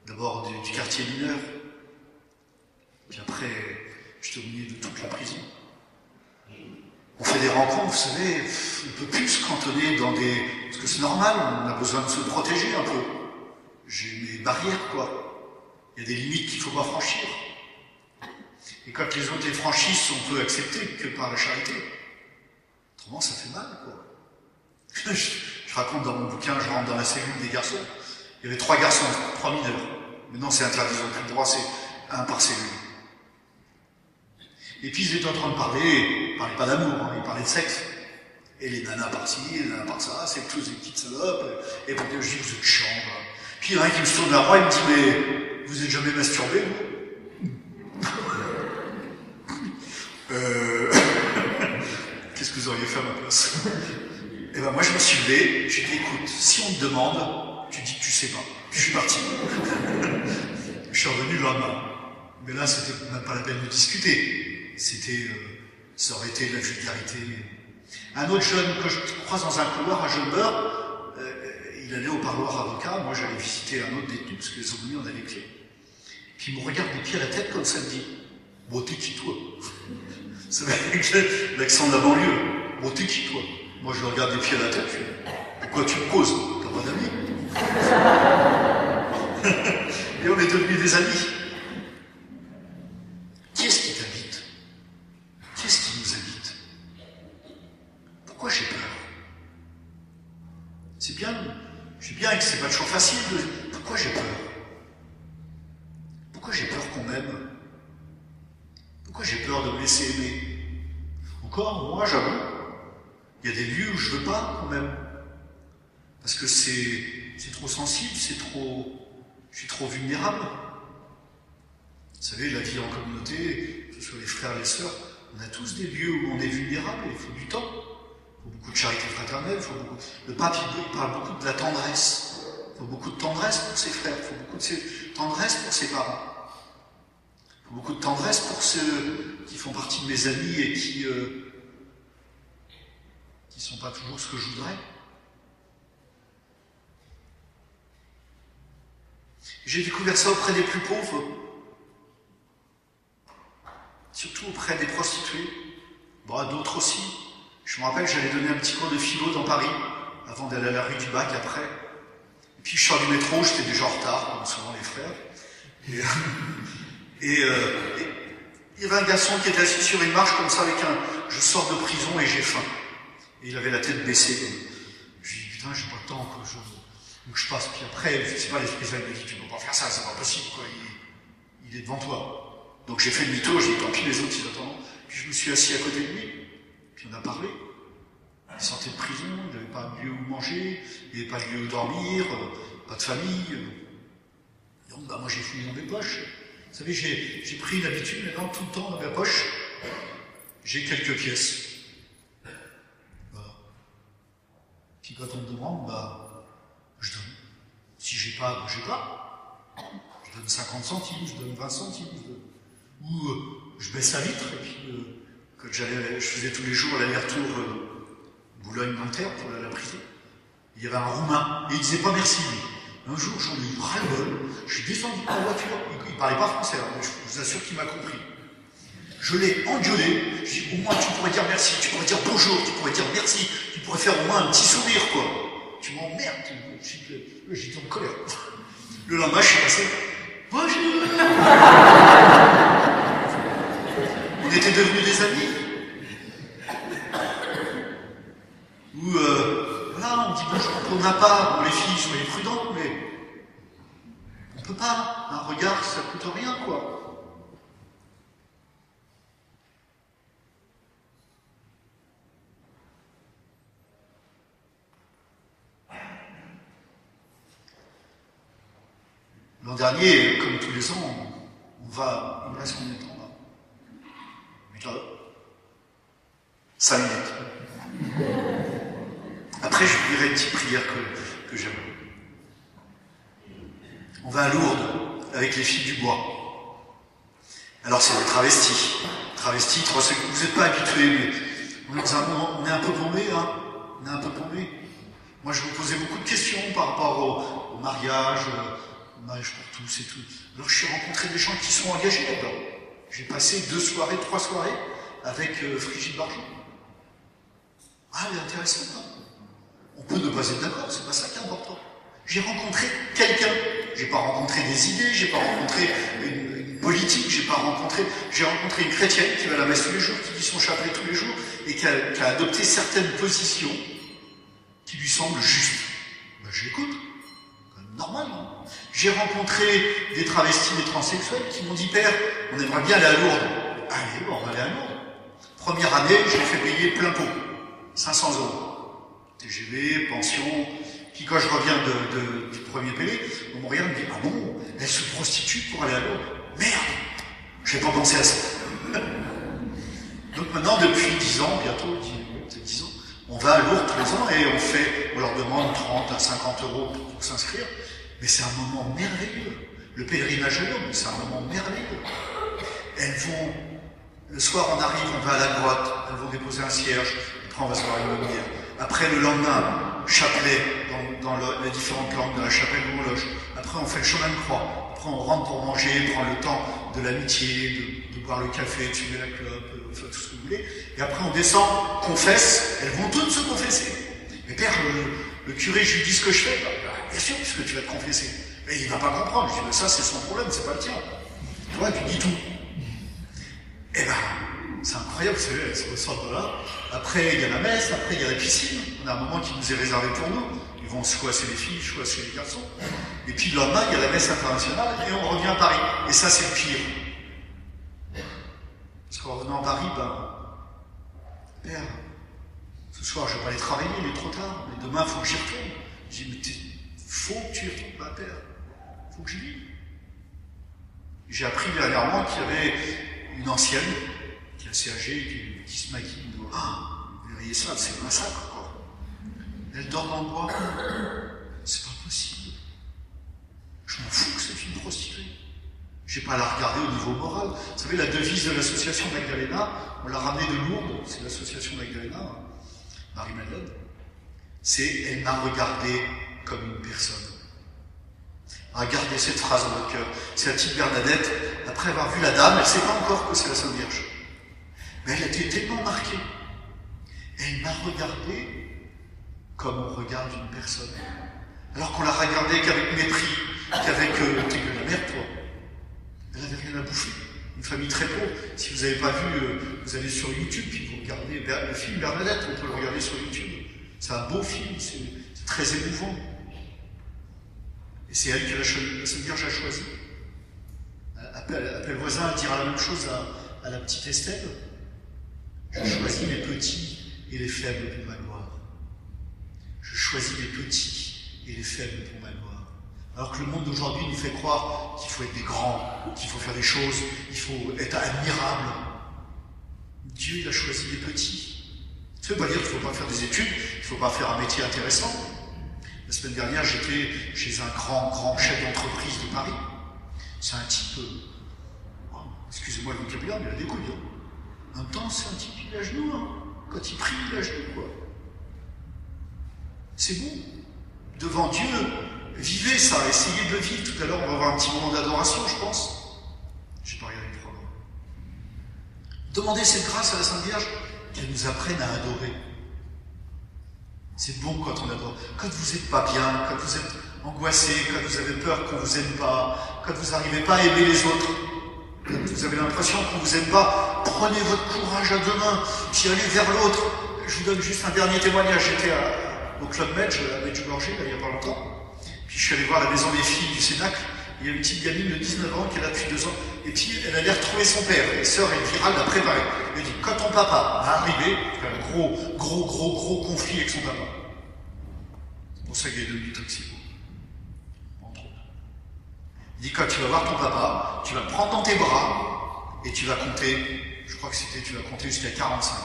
D'abord du quartier mineur, puis après, j'étais aumônier de toute la prison. On fait des rencontres, vous savez, on ne peut plus se cantonner dans des... Parce que c'est normal, on a besoin de se protéger un peu. J'ai mes barrières, quoi. Il y a des limites qu'il ne faut pas franchir. Et quand les autres les franchissent, on peut accepter que par la charité. Autrement, ça fait mal, quoi. Je raconte dans mon bouquin, je rentre dans la cellule des garçons. Il y avait 3 garçons, 3 mineurs. Maintenant, c'est interdit, ils n'ont plus le droit, c'est 1 par cellule. Et puis ils étaient en train de parler, ils parlaient pas d'amour, hein, ils parlaient de sexe. Et les nanas par-ci, les nanas par-ça, c'est tous des petites salopes. Et puis je dis, vous êtes chiants, quoi. Puis il y en a un qui me se tourne vers moi, il me dit, mais vous êtes jamais masturbé, vous? Qu'est-ce que vous auriez fait à ma place? Et ben moi je me suis levé, j'ai dit, écoute, si on te demande, tu dis que tu sais pas. Puis je suis parti. Je suis revenu le lendemain. Mais là, c'était même pas la peine de discuter. Ça aurait été de la vulgarité. Un autre jeune que je croise dans un couloir, un jeune beurre, il allait au parloir avocat. Moi, j'allais visiter un autre détenu parce que les aumôniers, on avait les clés. Puis il me regarde des pieds à la tête comme ça, il me dit, bon, t'es qui, toi? Vous savez, avec l'accent de la banlieue. Bon, t'es qui, toi? Moi, je le regarde des pieds à la tête, je dis, pourquoi tu me causes? T'as pas d'amis? Et on est devenus des amis. Qui est-ce qui t'habite? Qui est-ce qui nous habite? Pourquoi j'ai peur? C'est bien, je sais bien que c'est pas toujours facile de... Pourquoi j'ai peur? Pourquoi j'ai peur qu'on m'aime? Pourquoi j'ai peur de me laisser aimer? Encore, moi, j'avoue, il y a des lieux où je veux pas qu'on m'aime. Parce que c'est trop sensible, je suis trop vulnérable. Vous savez, la vie en communauté, que ce soit les frères, les sœurs, on a tous des lieux où on est vulnérable et il faut du temps. Il faut beaucoup de charité fraternelle, le pape il parle beaucoup de la tendresse. Il faut beaucoup de tendresse pour ses frères, il faut beaucoup de tendresse pour ses parents. Il faut beaucoup de tendresse pour ceux qui font partie de mes amis et qui sont pas toujours ce que je voudrais. J'ai découvert ça auprès des plus pauvres, surtout auprès des prostituées, bon, d'autres aussi. Je me rappelle, j'allais donner un petit cours de philo dans Paris, avant d'aller à la rue du Bac après. Et puis je sors du métro, j'étais déjà en retard, comme souvent les frères. Et il y avait un garçon qui était assis sur une marche comme ça, je sors de prison et j'ai faim. Et il avait la tête baissée. Je lui dis, putain, j'ai pas le temps que je passe. Puis après, je sais pas, l'esprit saint me dit, tu peux pas faire ça, c'est pas possible, quoi. Il est devant toi. Donc j'ai fait demi-tour, j'ai dit, tant pis, les autres, ils attendent. Puis je me suis assis à côté de lui. Puis on a parlé. Il sortait de prison, il n'avait pas de lieu où manger, il n'avait pas de lieu où dormir, pas de famille. Donc bah, moi j'ai fouillé dans mes poches. Vous savez, j'ai pris l'habitude maintenant, tout le temps dans ma poche, j'ai quelques pièces. Voilà. Puis quand on me demande, bah, je donne. Si j'ai pas, ben, j'ai pas. Je donne 50 centimes, je donne 20 centimes. Ou je baisse la vitre, et puis quand je faisais tous les jours l'aller-retour Boulogne-Nanterre pour aller à la prison. Il y avait un Roumain, et il disait pas merci, lui. Un jour, j'en ai eu ras-le-bol, je suis descendu de la voiture, il parlait pas français, hein, mais je vous assure qu'il m'a compris. Je l'ai engueulé, je dis, au moins tu pourrais dire merci, tu pourrais dire bonjour, tu pourrais dire merci, tu pourrais faire au moins un petit sourire, quoi. Tu m'emmerdes, j'étais en colère. Le lendemain, je suis passé, bonjour. On était devenus des amis. Ou, voilà, on dit bonjour pour ma part, bon, les filles, soyez prudentes, mais on peut pas, un regard, ça coûte rien, quoi. L'an dernier, comme tous les ans, il me reste combien de temps là 5 minutes. Après, je vous dirai une petite prière que j'aime. On va à Lourdes avec les filles du bois. Alors c'est le travesti. Travesti, vous n'êtes pas habitués, mais on est un peu paumé, hein. On est un peu paumé. Moi, je me posais beaucoup de questions par rapport au mariage pour tous et tout. Alors, j'ai rencontré des gens qui sont engagés là-dedans. J'ai passé 3 soirées avec Frigide Barjot. Ah, elle est intéressante, hein. On peut ne pas être d'accord, c'est pas ça qui est important. J'ai rencontré quelqu'un. J'ai pas rencontré des idées, j'ai pas rencontré une politique, j'ai rencontré une chrétienne qui va à la messe tous les jours, qui dit son chapelet tous les jours, et qui a adopté certaines positions qui lui semblent justes. Ben, je l'écoute. Normal, non? J'ai rencontré des travestis, des transsexuels qui m'ont dit, Père, on aimerait bien aller à Lourdes. Allez, bon, on va aller à Lourdes. Première année, j'ai fait payer plein pot. 500 €. TGV, pension. Puis quand je reviens du premier payé, on me regarde et me dit, ah bon, elle se prostitue pour aller à Lourdes. Merde, je n'ai pas pensé à ça. Donc maintenant, depuis 10 ans, bientôt, peut-être 10 ans, on va à Lourdes tous les ans et on leur demande 30 à 50 € pour s'inscrire. Mais c'est un moment merveilleux. Le pèlerinage à Lourdes, c'est un moment merveilleux. Elles vont, le soir on arrive, on va à la grotte, elles vont déposer un cierge, après on va se voir une lumière. Après le lendemain, chapelet dans les différentes langues de la chapelle où on loge. Après on fait le chemin de croix. Après on rentre pour manger, prendre le temps de l'amitié, de boire le café, de fumer la clope, enfin tout ce que vous voulez. Et après on descend, confesse, elles vont toutes se confesser. Mais Père, le curé, je lui dis ce que je fais. Bien sûr, puisque tu vas te confesser. Mais il ne va pas comprendre. Je dis, ça c'est son problème, c'est pas le tien. Tu vois, tu dis tout. Eh ben, c'est incroyable, elles se ressortent de là. Après, il y a la messe, après, il y a la piscine. On a un moment qui nous est réservé pour nous. Ils vont choisir les filles, choisir les garçons. Et puis le lendemain, il y a la messe internationale et on revient à Paris. Et ça, c'est le pire. Parce qu'en revenant à Paris, Père, ce soir, je ne vais pas aller travailler, il est trop tard. Mais demain, il faut que j'y retourne. Je dis, mais faut que tu y retournes, Père. Il faut que j'y vive. J'ai appris dernièrement qu'il y avait une ancienne, qui est assez âgée, qui se maquille. Vous voyez ça, c'est un massacre, quoi. Elle dort dans le bois. C'est pas possible. Je m'en fous que c'est une prostituée. Je n'ai pas à la regarder au niveau moral. Vous savez, la devise de l'association Magdalena, on l'a ramenée de Lourdes, c'est l'association Magdalena, Marie-Madeleine, c'est « Elle m'a regardé comme une personne ». Gardez cette phrase dans votre cœur. C'est la petite Bernadette, après avoir vu la dame, elle ne sait pas encore que c'est la Sainte Vierge. Mais elle a été tellement marquée. Elle m'a regardé comme on regarde une personne. Alors qu'on l'a regardée qu'avec mépris, qu'avec t'es que la merde, toi. Elle n'avait rien à bouffer. Une famille très pauvre. Si vous n'avez pas vu, vous allez sur YouTube, puis vous regardez le film Bernadette, on peut le regarder sur YouTube. C'est un beau film, c'est très émouvant. Et c'est elle que la Sainte Vierge a choisi. Appelle le voisin à dire la même chose à la petite Estelle. Je choisis les petits et les faibles pour ma gloire. Je choisis les petits et les faibles pour ma gloire. Alors que le monde d'aujourd'hui nous fait croire qu'il faut être des grands, qu'il faut faire des choses, il faut être admirable. Dieu, il a choisi les petits. Ça ne veut pas dire qu'il ne faut pas faire des études, qu'il ne faut pas faire un métier intéressant. La semaine dernière, j'étais chez un grand chef d'entreprise de Paris. C'est un type, excusez-moi le vocabulaire, mais il a des couilles. En même temps, c'est un type, il est à genoux. Quand il prie, il est à genoux, quoi. C'est bon. Devant Dieu, vivez ça, essayez de le vivre. Tout à l'heure, on va avoir un petit moment d'adoration, je pense. Je n'ai pas regardé le programme. Demandez cette grâce à la Sainte Vierge qu'elle nous apprenne à adorer. C'est bon quand on adore. Quand vous n'êtes pas bien, quand vous êtes angoissé, quand vous avez peur qu'on ne vous aime pas, quand vous n'arrivez pas à aimer les autres, quand vous avez l'impression qu'on ne vous aime pas, prenez votre courage à deux mains, puis allez vers l'autre. Je vous donne juste un dernier témoignage. J'étais au Club Med, à Medjugorje, il n'y a pas longtemps. Puis je suis allé voir la maison des filles du Cénacle. Il y a une petite gamine de 19 ans qui est là depuis 2 ans. Et puis elle allait retrouver son père. Et sœur Elvira l'a préparé. Elle dit, quand ton papa va arriver, il y a un gros conflit avec son papa. C'est pour ça qu'il est devenu toxico. Entre autres. Il dit, quand tu vas voir ton papa, tu vas le prendre dans tes bras et tu vas compter, je crois que c'était, tu vas compter jusqu'à 45.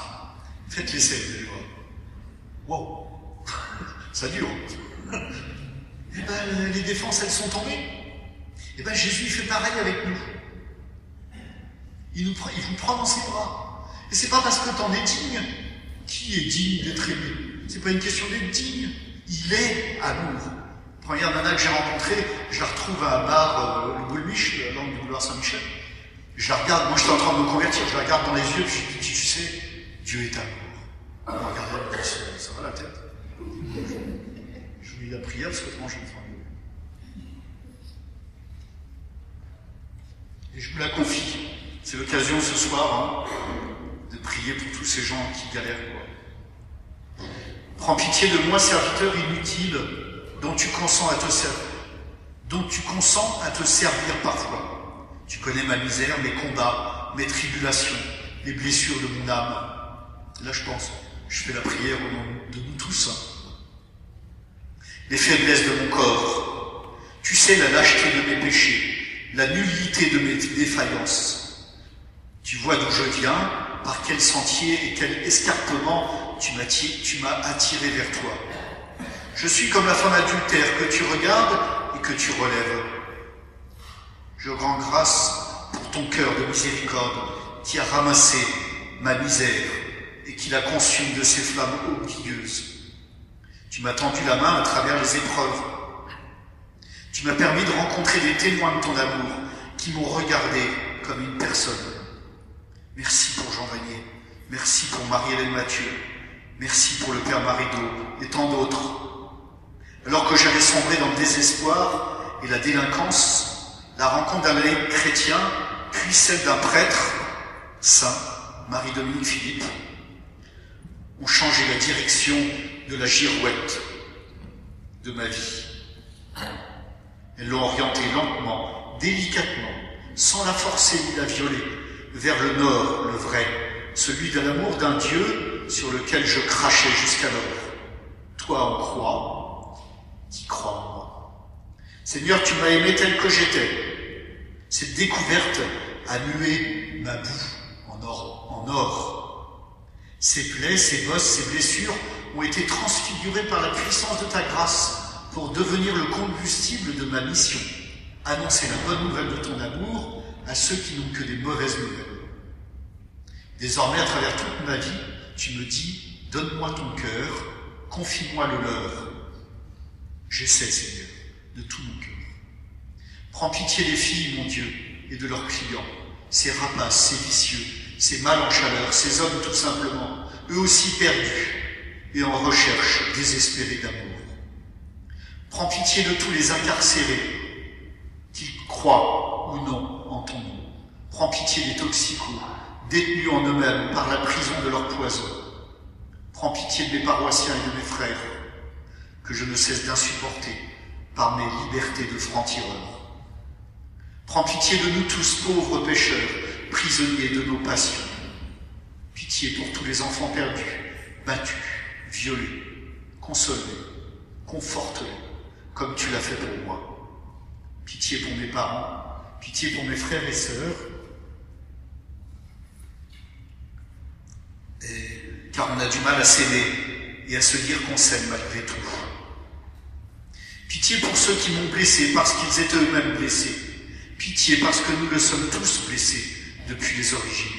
Faites l'essai, vous allez voir. Wow. Ça dure. Eh ben, les défenses, elles sont tombées. Eh bien, Jésus, il fait pareil avec nous. Il vous prend dans ses bras. Et c'est pas parce que t'en es digne. Qui est digne d'être aimé? C'est pas une question d'être digne. Il est amour. La première nana que j'ai rencontrée, je la retrouve à un bar, le Boulmiche, l'angle du boulevard Saint-Michel. Je la regarde, moi j'étais en train de me convertir, je la regarde dans les yeux, puis je dis, tu sais, Dieu est amour. Elle me regarde, elle me dit, ça va la tête? Je vous lis la prière, parce que franchement, je me fais. Et je vous la confie. C'est l'occasion ce soir de prier pour tous ces gens qui galèrent. Prends pitié de moi, serviteur inutile, dont tu consens à te servir parfois. Tu connais ma misère, mes combats, mes tribulations, les blessures de mon âme. Là, je pense, je fais la prière au nom de nous tous. Les faiblesses de mon corps. Tu sais la lâcheté de mes péchés, la nullité de mes défaillances. Tu vois d'où je viens, par quel sentier et quel escarpement tu m'as attiré vers toi. Je suis comme la femme adultère que tu regardes et que tu relèves. Je rends grâce pour ton cœur de miséricorde qui a ramassé ma misère et qui la consume de ses flammes oublieuses. Tu m'as tendu la main à travers les épreuves. Tu m'as permis de rencontrer des témoins de ton amour qui m'ont regardé comme une personne. Merci pour Jean Vanier. Merci pour Marie-Hélène Mathieu. Merci pour le Père Marido et tant d'autres. Alors que j'avais sombré dans le désespoir et la délinquance, la rencontre d'un laïc chrétien, puis celle d'un prêtre, saint, Marie-Dominique Philippe, ont changé la direction de la girouette de ma vie. Elles l'ont orientée lentement, délicatement, sans la forcer ni la violer, vers le nord, le vrai, celui de l'amour d'un Dieu sur lequel je crachais jusqu'alors. Toi en croix, qui crois en moi. Seigneur, tu m'as aimé tel que j'étais. Cette découverte a mué ma boue en or. Ces plaies, ces bosses, ces blessures ont été transfigurées par la puissance de ta grâce pour devenir le combustible de ma mission. Annoncer la bonne nouvelle de ton amour à ceux qui n'ont que des mauvaises nouvelles. Désormais, à travers toute ma vie, tu me dis, donne-moi ton cœur, confie-moi le leur. J'essaie, Seigneur, de tout mon cœur. Prends pitié des filles, mon Dieu, et de leurs clients, ces rapaces, ces vicieux, ces mâles en chaleur, ces hommes tout simplement, eux aussi perdus et en recherche désespérée d'amour. Prends pitié de tous les incarcérés, qu'ils croient ou non en ton nom. Prends pitié des toxicos, détenus en eux-mêmes par la prison de leur poison. Prends pitié de mes paroissiens et de mes frères, que je ne cesse d'insupporter par mes libertés de franc-tireur. Prends pitié de nous tous, pauvres pécheurs, prisonniers de nos passions. Pitié pour tous les enfants perdus, battus, violés. Console-les, conforte-les, comme tu l'as fait pour moi. Pitié pour mes parents, pitié pour mes frères et sœurs, car on a du mal à s'aimer et à se dire qu'on s'aime malgré tout. Pitié pour ceux qui m'ont blessé parce qu'ils étaient eux-mêmes blessés. Pitié parce que nous le sommes tous blessés depuis les origines.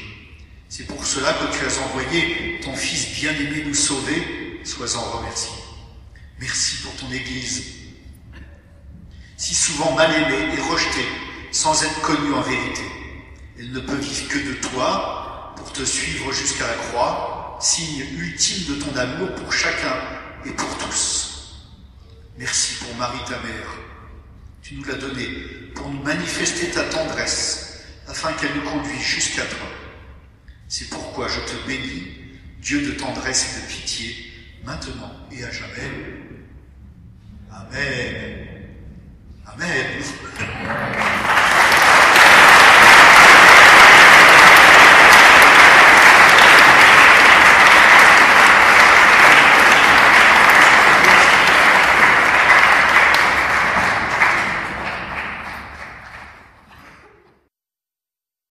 C'est pour cela que tu as envoyé ton Fils bien-aimé nous sauver, sois-en remercié. Merci pour ton Église, si souvent mal aimée et rejetée, sans être connue en vérité. Elle ne peut vivre que de toi, pour te suivre jusqu'à la croix, signe ultime de ton amour pour chacun et pour tous. Merci pour Marie ta mère. Tu nous l'as donnée pour nous manifester ta tendresse, afin qu'elle nous conduise jusqu'à toi. C'est pourquoi je te bénis, Dieu de tendresse et de pitié, maintenant et à jamais. Amen. Amen.